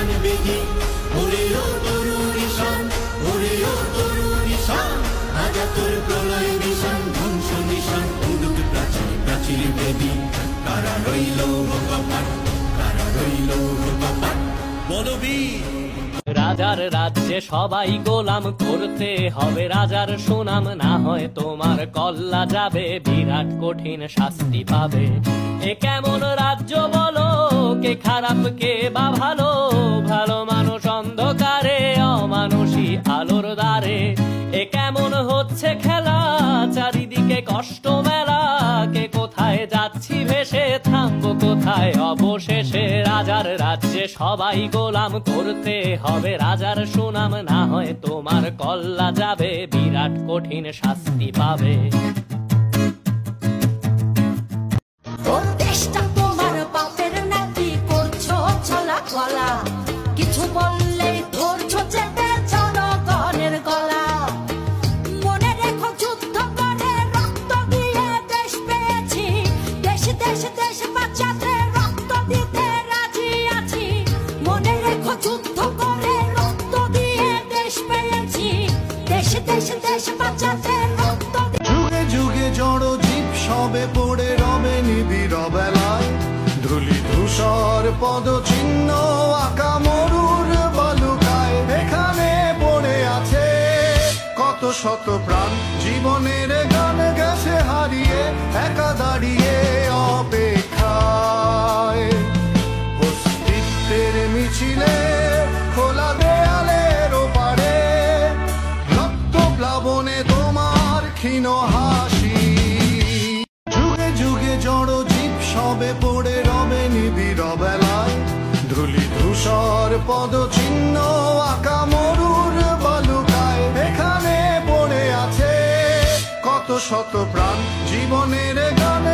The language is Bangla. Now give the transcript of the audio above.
নিশান বেদি ওরে ও তরুণ ঈশান ওরে ও তরুণ ঈশান আজা তোর প্রলয় নিশান ধ্বংস নিশান উদুক প্রাচীর প্রাচীর বেদি কারা রইল কপাট কারা রইল কপাট বলবীর রাজার রাজ্যে সবাই গোলাম করতে হবে রাজার সুনাম না হয় তোমার কল্লা যাবে বিরাট কঠিন শাস্তি পাবে এ কেমন রাজ্য বলো কে খারাপ কে বা ভালো ভালো মানুষ অন্ধকারে অমানুষী আলোর দ্বারে এ কেমন হচ্ছে খেলা চারিদিকে কষ্ট মেলা কে কোথায় যাচ্ছি ভেসে থামবো কোথায় অবশেষে রাজার রাজ্যে সবাই গোলাম করতে হবে রাজার সুনাম না হয় তোমার কল্লা যাবে বিরাট কঠিন শাস্তি পাবে কিছু বললেই ধরছো চেপে জনগণের গলা মনে রেখো যুদ্ধ করে রক্ত দিয়ে দেশ পেয়েছি দেশ দেশ দেশ বাঁচাতে রক্ত দিতে রাজি আছি মনে রেখো যুদ্ধ করে রক্ত দিয়ে দেশ পেয়েছি দেশ দেশ দেশ বাঁচাতে রক্ত যুগে যুগে জড় জীব সবে পড়ে রবে নিবিড় বেলায় ধুলি ধূসর পদচিহ্ন আঁকা মরুর বালুকায় এখানে পড়ে আছে কত শত প্রাণ জীবনের গান গেছে হারিয়ে একা দাঁড়িয়ে অপেক্ষায় অস্তিত্বের মিছিলে খোলা দেয়ালের ওপারে রক্ত প্লাবনে তোমার ক্ষীণ হাসি যুগে যুগে জড় জীব সবে পড়ে রবে নিবিড় বেলায় ধুলি ধূসর পদচিহ্ন আঁকা মরুর বালুকায় এখানে পড়ে আছে কত শত প্রাণ জীবনের গান